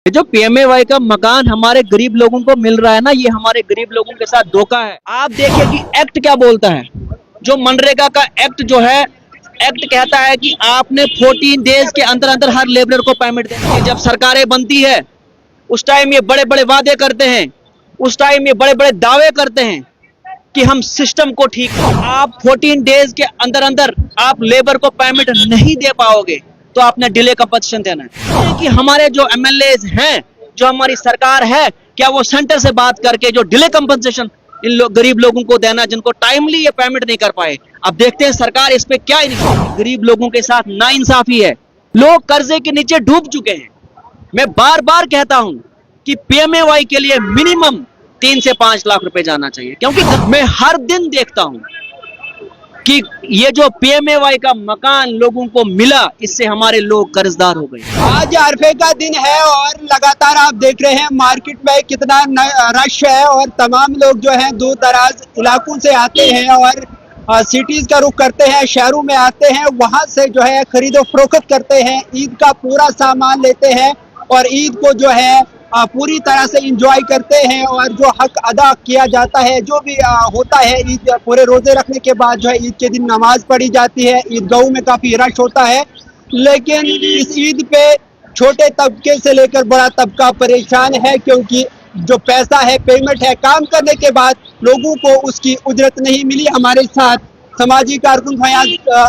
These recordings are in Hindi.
ये जो पीएमएवाई का मकान हमारे गरीब लोगों को मिल रहा है ना, ये हमारे गरीब लोगों के साथ धोखा है। आप देखिए कि एक्ट क्या बोलता है। जो मनरेगा का एक्ट जो है, एक्ट कहता है कि आपने 14 डेज के अंदर अंदर हर लेबरर को पेमेंट देनी है। जब सरकारें बनती है उस टाइम ये बड़े बड़े वादे करते हैं, उस टाइम ये बड़े बड़े दावे करते हैं कि हम सिस्टम को ठीक। आप 14 डेज के अंदर अंदर आप लेबर को पेमेंट नहीं दे पाओगे तो आपने डिले कंपनसेशन देना है। कि हमारे जो एमएलए हैं, जो हमारी सरकार है, क्या वो सेंटर से बात करके जो डिले कंपनसेशन इन गरीब लोगों को देना जिनको टाइमली ये पेमेंट नहीं कर पाए। अब देखते हैं सरकार इस पे क्या गरीब लोगों के साथ नाइंसाफी है। लोग कर्जे के नीचे डूब चुके हैं। मैं बार बार कहता हूं कि पीएमएवाई के लिए मिनिमम 3 से 5 लाख रुपए जाना चाहिए, क्योंकि मैं हर दिन देखता हूं कि ये जो पीएमएवाई का मकान लोगों को मिला, इससे हमारे लोग कर्जदार हो गए। आज अरफे का दिन है और लगातार आप देख रहे हैं मार्केट में कितना रश है और तमाम लोग जो हैं दूर दराज इलाकों से आते हैं और सिटीज का रुख करते हैं, शहरों में आते हैं, वहां से जो है खरीदो फरोख्त करते हैं, ईद का पूरा सामान लेते हैं और ईद को जो है पूरी तरह से एंजॉय करते हैं। और जो हक अदा किया जाता है, जो भी होता है, ईद पूरे रोजे रखने के बाद जो है ईद के दिन नमाज पढ़ी जाती है, ईदगाहों में काफी रश होता है। लेकिन इस ईद पे छोटे तबके से लेकर बड़ा तबका परेशान है, क्योंकि जो पैसा है, पेमेंट है, काम करने के बाद लोगों को उसकी उजरत नहीं मिली। हमारे साथ समाजी कारकुन फयाज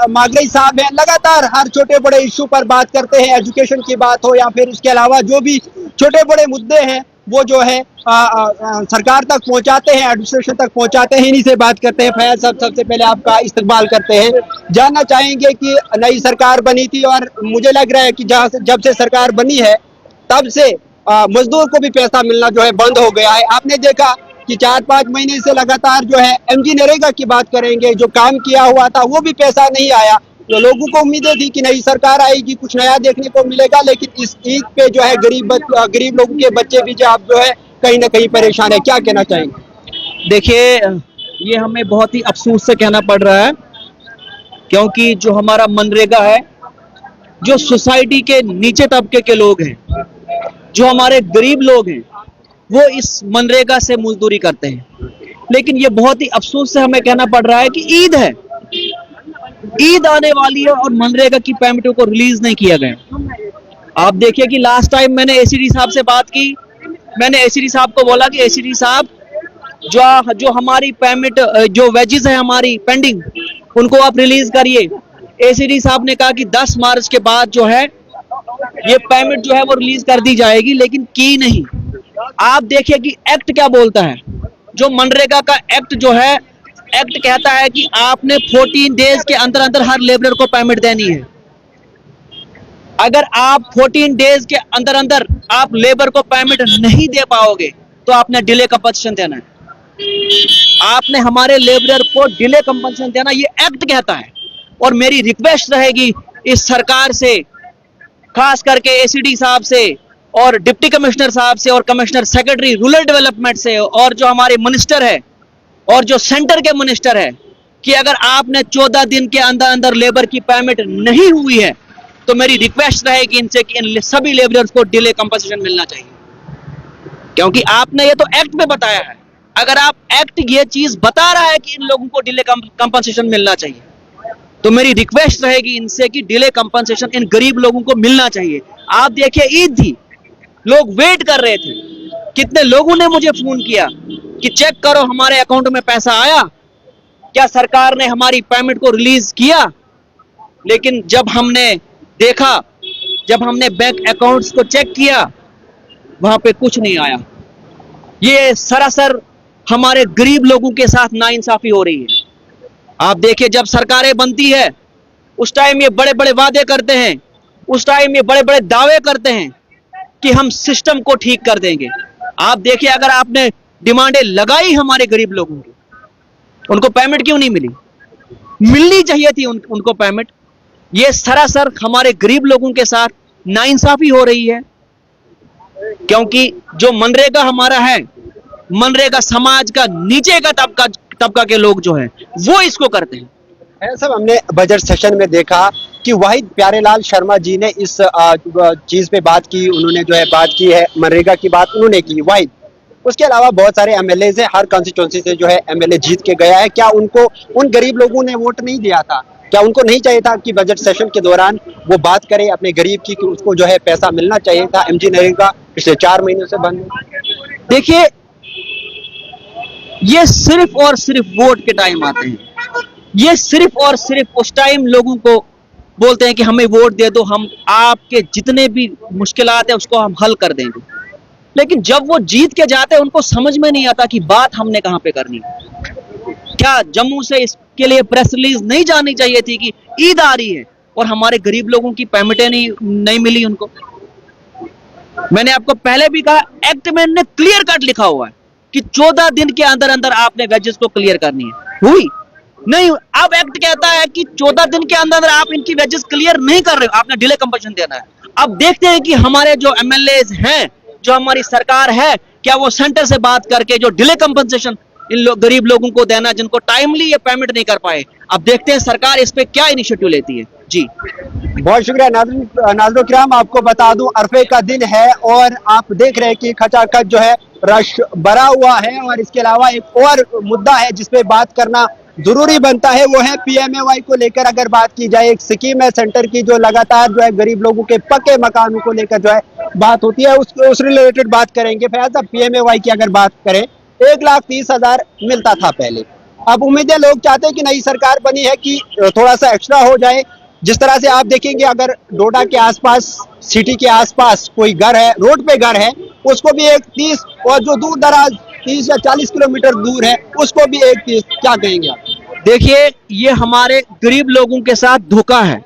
मागरई साहब हैं। लगातार हर छोटे बड़े इशू पर बात करते हैं, एजुकेशन की बात हो या फिर इसके अलावा जो भी छोटे बड़े मुद्दे हैं वो जो है सरकार तक पहुंचाते हैं, एडमिनिस्ट्रेशन तक पहुंचाते हैं। इन्हीं से बात करते हैं। फयाज साहब, सबसे पहले आपका इस्तकबाल करते हैं। जानना चाहेंगे कि नई सरकार बनी थी और मुझे लग रहा है कि जब से सरकार बनी है तब से मजदूर को भी पैसा मिलना जो है बंद हो गया है। आपने देखा कि 4-5 महीने से लगातार जो है एमजी नरेगा की बात करेंगे, जो काम किया हुआ था वो भी पैसा नहीं आया। तो लोगों को उम्मीदें थी कि नई सरकार आएगी, कुछ नया देखने को मिलेगा, लेकिन इस ईद पे जो है गरीब लोगों के बच्चे भी जो आप जो है कहीं ना कहीं परेशान है। क्या कहना चाहेंगे? देखिए, ये हमें बहुत ही अफसोस से कहना पड़ रहा है, क्योंकि जो हमारा मनरेगा है, जो सोसाइटी के नीचे तबके के लोग हैं, जो हमारे गरीब लोग हैं, वो इस मनरेगा से मजदूरी करते हैं। लेकिन ये बहुत ही अफसोस से हमें कहना पड़ रहा है कि ईद है, ईद आने वाली है और मनरेगा की पेमेंटों को रिलीज नहीं किया गया। आप देखिए कि लास्ट टाइम मैंने एसीडी साहब से बात की, मैंने एसीडी साहब को बोला कि एसीडी साहब, जो हमारी पेमेंट, जो वेजेस है हमारी पेंडिंग, उनको आप रिलीज करिए। एसीडी साहब ने कहा कि 10 मार्च के बाद जो है ये पेमेंट जो है वो रिलीज कर दी जाएगी, लेकिन की नहीं। आप देखिए कि एक्ट क्या बोलता है। जो मनरेगा का एक्ट जो है, एक्ट कहता है कि आपने 14 डेज के अंदर अंदर हर लेबरर को पेमेंट देनी है। अगर आप 14 डेज के अंदर अंदर आप लेबर को पेमेंट नहीं दे पाओगे तो आपने डिले कंपनसेशन देना है। आपने हमारे लेबरर को डिले कंपनसेशन देना, ये एक्ट कहता है। और मेरी रिक्वेस्ट रहेगी इस सरकार से, खास करके एसीडी साहब से और डिप्टी कमिश्नर साहब से और कमिश्नर सेक्रेटरी रूरल डेवलपमेंट से और जो हमारे मिनिस्टर है और जो सेंटर के मिनिस्टर है, कि अगर आपने 14 दिन के अंदर अंदर लेबर की पेमेंट नहीं हुई है तो मेरी रिक्वेस्ट रहेगी इनसे कि इन सभी लेबरर्स को डिले कंपनसेशन मिलना चाहिए, क्योंकि आपने ये तो एक्ट में बताया है। अगर आप एक्ट ये चीज बता रहा है कि इन लोगों को डिले कंपनसेशन मिलना चाहिए, तो मेरी रिक्वेस्ट रहेगी इनसे कि डिले कंपनसेशन इन गरीब लोगों को मिलना चाहिए। आप देखिए, ईद थी, लोग वेट कर रहे थे। कितने लोगों ने मुझे फोन किया कि चेक करो हमारे अकाउंट में पैसा आया क्या, सरकार ने हमारी पेमेंट को रिलीज किया। लेकिन जब हमने देखा, जब हमने बैंक अकाउंट्स को चेक किया, वहां पे कुछ नहीं आया। ये सरासर हमारे गरीब लोगों के साथ नाइंसाफी हो रही है। आप देखिए, जब सरकारें बनती है उस टाइम ये बड़े बड़े वादे करते हैं, उस टाइम ये बड़े बड़े दावे करते हैं कि हम सिस्टम को ठीक कर देंगे। आप देखिए, अगर आपने डिमांडें लगाई हमारे गरीब लोगों की, उनको पेमेंट क्यों नहीं मिली? मिलनी चाहिए थी उनको पेमेंट। ये सरासर हमारे गरीब लोगों के साथ नाइंसाफी हो रही है, क्योंकि जो मनरेगा हमारा है, मनरेगा समाज का नीचे का तबका के लोग जो है वो इसको करते हैं। सब हमने बजट सेशन में देखा कि वाहिद प्यारेलाल शर्मा जी ने इस चीज पे बात की, उन्होंने जो है बात की है, मनरेगा की बात उन्होंने की वाहिद। उसके अलावा बहुत सारे एमएलए हैं, हर कॉन्स्टिट्यूंसी से जो है एमएलए जीत के गया है। क्या उनको उन गरीब लोगों ने वोट नहीं दिया था? क्या उनको नहीं चाहिए था कि बजट सेशन के दौरान वो बात करे अपने गरीब की कि उसको जो है पैसा मिलना चाहिए था? एमजी नरेगा पिछले 4 महीनों से बंद है। देखिए, ये सिर्फ और सिर्फ वोट के टाइम आते हैं। ये सिर्फ और सिर्फ उस टाइम लोगों को बोलते हैं कि हमें वोट दे दो, हम आपके जितने भी मुश्किलात है उसको हम हल कर देंगे। लेकिन जब वो जीत के जाते हैं उनको समझ में नहीं आता कि बात हमने कहां पे करनी है। क्या जम्मू से इसके लिए प्रेस रिलीज नहीं जानी चाहिए थी कि ईद आ रही है और हमारे गरीब लोगों की पेमेंटें नहीं मिली उनको? मैंने आपको पहले भी कहा, एक्ट में ने क्लियर कट लिखा हुआ है कि 14 दिन के अंदर अंदर आपने वेजेस को क्लियर करनी है। हुई नहीं। अब एक्ट कहता है कि 14 दिन के अंदर आप इनकी वेजेस क्लियर नहीं कर रहे हो, आपने डिले कंपनसेशन देना है। अब देखते हैं कि हमारे जो एमएलए हैं, जो हमारी सरकार है, क्या वो सेंटर से बात करके जो डिले कंपनसेशन इन गरीब लोगों को देना जिनको टाइमली ये पेमेंट नहीं कर पाए, अब देखते हैं सरकार इस पे क्या इनिशिएटिव लेती है। जी बहुत शुक्रिया नाज़रीन किराम। आपको बता दूं अरफे का दिन है और आप देख रहे हैं कि खचाखच जो है रश भरा हुआ है। और इसके अलावा एक और मुद्दा है जिसपे बात करना जरूरी बनता है, वो है पीएमएवाई को लेकर अगर बात की जाए। एक स्कीम है सेंटर की जो लगातार जो है गरीब लोगों के पक्के मकानों को लेकर जो है बात होती है, उस रिलेटेड बात करेंगे। फैयाज साहब, पीएमएवाई की अगर बात करें, 1,30,000 मिलता था पहले। अब उम्मीदें लोग चाहते हैं कि नई सरकार बनी है कि थोड़ा सा एक्स्ट्रा हो जाए। जिस तरह से आप देखेंगे, अगर डोडा के आसपास, सिटी के आसपास कोई घर है, रोड पे घर है, उसको भी 1,30, और जो दूर दराज 30 या 40 किलोमीटर दूर है उसको भी 1,30। क्या कहेंगे आप? देखिए, ये हमारे गरीब लोगों के साथ धोखा है।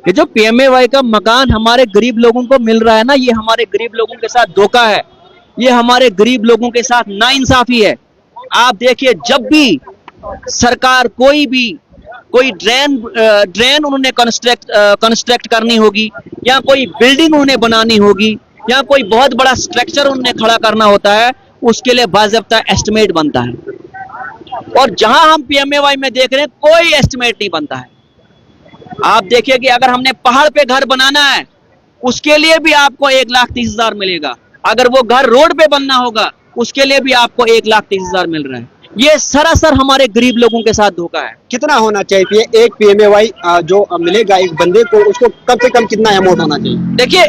ये जो पीएमएवाई का मकान हमारे गरीब लोगों को मिल रहा है ना, ये हमारे गरीब लोगों के साथ धोखा है। ये हमारे गरीब लोगों के साथ नाइंसाफी है। आप देखिए, जब भी सरकार कोई ड्रेन उन्होंने कंस्ट्रक्ट करनी होगी, या कोई बिल्डिंग उन्हें बनानी होगी, या कोई बहुत बड़ा स्ट्रक्चर उन्हें खड़ा करना होता है, उसके लिए बाज़ाब्ता एस्टिमेट बनता है। और जहां हम पीएमएवाई में देख रहे हैं, कोई एस्टिमेट नहीं बनता है। आप देखिए कि अगर हमने पहाड़ पे घर बनाना है, उसके लिए भी आपको 1,30,000 मिलेगा। अगर वो घर रोड पे बनना होगा, उसके लिए भी आपको 1,30,000 मिल रहा है। ये सरासर हमारे गरीब लोगों के साथ धोखा है। कितना होना चाहिए एक पीएमएवाई जो मिलेगा एक बंदे को, उसको कम से कम कितना अमाउंट होना चाहिए? देखिए,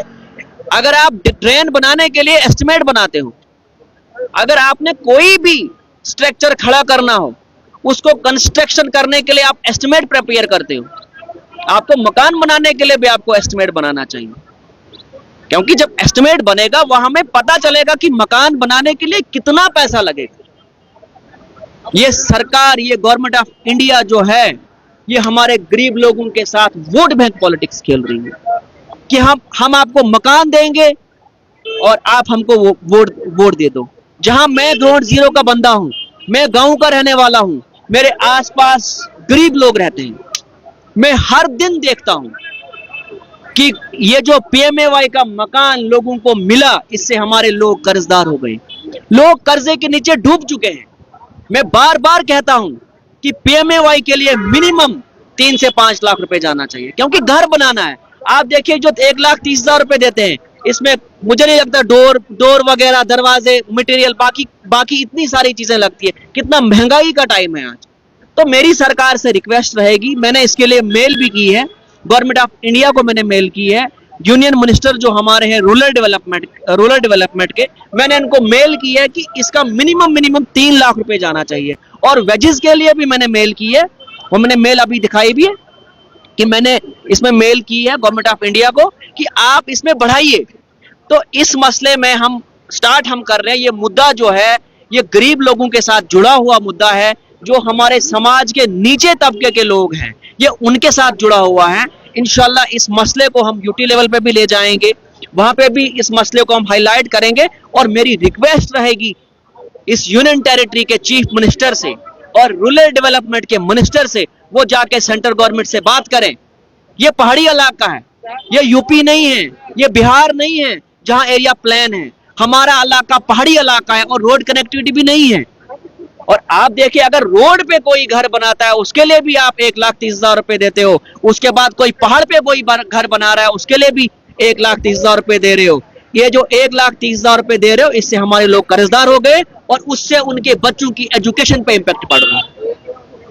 अगर आप ड्रेन बनाने के लिए एस्टिमेट बनाते हो, अगर आपने कोई भी स्ट्रक्चर खड़ा करना हो, उसको कंस्ट्रक्शन करने के लिए आप एस्टिमेट प्रिपेयर करते हो। आपको मकान बनाने के लिए भी आपको एस्टिमेट बनाना चाहिए, क्योंकि जब एस्टिमेट बनेगा वहां में पता चलेगा कि मकान बनाने के लिए कितना पैसा लगेगा। ये सरकार, ये गवर्नमेंट ऑफ इंडिया जो है, ये हमारे गरीब लोगों के साथ वोट बैंक पॉलिटिक्स खेल रही है कि हम आपको मकान देंगे और आप हमको वोट दे दो। जहां मैं ग्राउंड जीरो का बंदा हूं, मैं गांव का रहने वाला हूं, मेरे आसपास गरीब लोग रहते हैं, मैं हर दिन देखता हूं कि ये जो पीएमएवाई का मकान लोगों को मिला, इससे हमारे लोग कर्जदार हो गए, लोग कर्जे के नीचे डूब चुके हैं। मैं बार बार कहता हूं कि पीएमएवाई के लिए मिनिमम 3 से 5 लाख रुपए जाना चाहिए, क्योंकि घर बनाना है। आप देखिए, जो 1,30,000 रुपए देते हैं, इसमें मुझे नहीं लगता डोर वगैरह, दरवाजे, मटेरियल, बाकी इतनी सारी चीजें लगती है। कितना महंगाई का टाइम है आज। तो मेरी सरकार से रिक्वेस्ट रहेगी, मैंने इसके लिए मेल भी की है, गवर्नमेंट ऑफ इंडिया को मैंने मेल की है, यूनियन मिनिस्टर जो हमारे हैं रूरल डेवलपमेंट के, मैंने इनको मेल की है कि इसका मिनिमम 3 लाख रुपए जाना चाहिए। और वेजेस के लिए भी मैंने मेल की है, और मैंने मेल अभी दिखाई भी है कि मैंने इसमें मेल की है गवर्नमेंट ऑफ इंडिया को कि आप इसमें बढ़ाइए। तो इस मसले में हम कर रहे हैं। ये मुद्दा जो है, ये गरीब लोगों के साथ जुड़ा हुआ मुद्दा है, जो हमारे समाज के नीचे तबके के लोग हैं, ये उनके साथ जुड़ा हुआ है। इंशाल्लाह इस मसले को हम यूटी लेवल पे भी ले जाएंगे, वहां पे भी इस मसले को हम हाईलाइट करेंगे। और मेरी रिक्वेस्ट रहेगी इस यूनियन टेरिटरी के चीफ मिनिस्टर से और रूरल डेवलपमेंट के मिनिस्टर से, वो जाके सेंट्रल गवर्नमेंट से बात करें। ये पहाड़ी इलाका है, ये यूपी नहीं है, ये बिहार नहीं है जहां एरिया प्लान है। हमारा इलाका पहाड़ी इलाका है और रोड कनेक्टिविटी भी नहीं है। और आप देखिए, अगर रोड पे कोई घर बनाता है उसके लिए भी आप 1,30,000 रुपए देते हो, उसके बाद कोई पहाड़ पे कोई घर बना रहा है उसके लिए भी 1,30,000 रुपए दे रहे हो। ये जो 1,30,000 रुपए दे रहे हो, इससे हमारे लोग कर्जदार हो गए और उससे उनके बच्चों की एजुकेशन पे इंपैक्ट पड़ रहा है।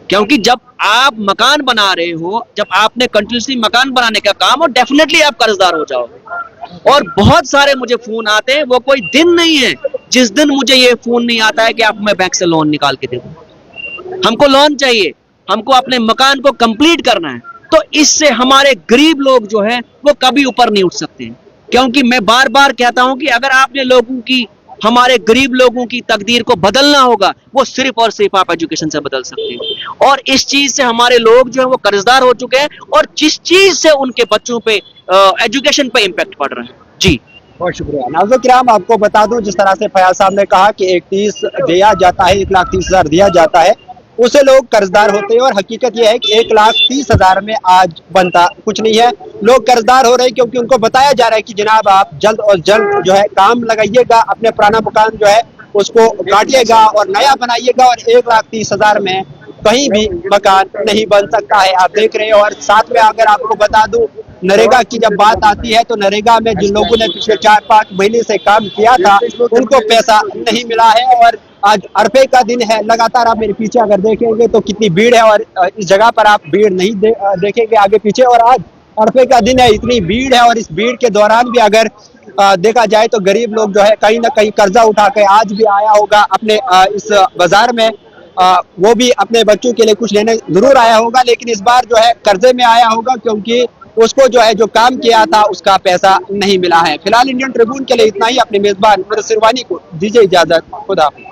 क्योंकि जब आप मकान बना रहे हो, जब आपने कंटिन्यूसली मकान बनाने का काम हो, डेफिनेटली आप कर्जदार हो जाओगे। और बहुत सारे मुझे फोन आते हैं, वो कोई दिन नहीं है जिस दिन मुझे ये फोन नहीं आता है कि आप मैं बैंक से लोन निकाल के दे दूं। हमको लोन चाहिए, हमको अपने मकान को कंप्लीट करना है। तो इससे हमारे गरीब लोग जो है वो कभी ऊपर नहीं उठ सकते हैं। क्योंकि मैं बार बार कहता हूं कि अगर आपने लोगों की, हमारे गरीब लोगों की तकदीर को बदलना होगा, वो सिर्फ और सिर्फ आप एजुकेशन से बदल सकते हैं। और इस चीज से हमारे लोग जो है वो कर्जदार हो चुके हैं, और जिस चीज से उनके बच्चों पे एजुकेशन पे इंपैक्ट पड़ रहा है। जी बहुत शुक्रिया। नाज़रीन किराम, आपको बता दूं, जिस तरह से फयाज साहब ने कहा कि 1,30 दिया जाता है, 1,30,000 दिया जाता है, उसे लोग कर्जदार होते हैं। और हकीकत यह है कि 1,30,000 में आज बनता कुछ नहीं है। लोग कर्जदार हो रहे हैं क्योंकि उनको बताया जा रहा है कि जनाब आप जल्द और जल्द जो है काम लगाइएगा, अपने पुराना मकान जो है उसको काटिएगा और नया बनाइएगा, और 1,30,000 में कहीं भी मकान नहीं बन सकता है। आप देख रहे हैं। और साथ में अगर आपको बता दूं, नरेगा की जब बात आती है तो नरेगा में जिन लोगों ने पिछले 4-5 महीने से काम किया था उनको पैसा नहीं मिला है। और आज अरफे का दिन है, लगातार आप मेरे पीछे अगर देखेंगे तो कितनी भीड़ है, और इस जगह पर आप भीड़ नहीं देखेंगे आगे पीछे। और आज अरफे का दिन है, इतनी भीड़ है, और इस भीड़ के दौरान भी अगर देखा जाए तो गरीब लोग जो है कहीं ना कहीं कर्जा उठा के आज भी आया होगा अपने इस बाजार में। वो भी अपने बच्चों के लिए कुछ लेने जरूर आया होगा, लेकिन इस बार जो है कर्जे में आया होगा क्योंकि उसको जो है जो काम किया था उसका पैसा नहीं मिला है। फिलहाल इंडियन ट्रिब्यून के लिए इतना ही। अपने मेजबान सिरवानी को दीजिए इजाजत। खुदा हाफिज।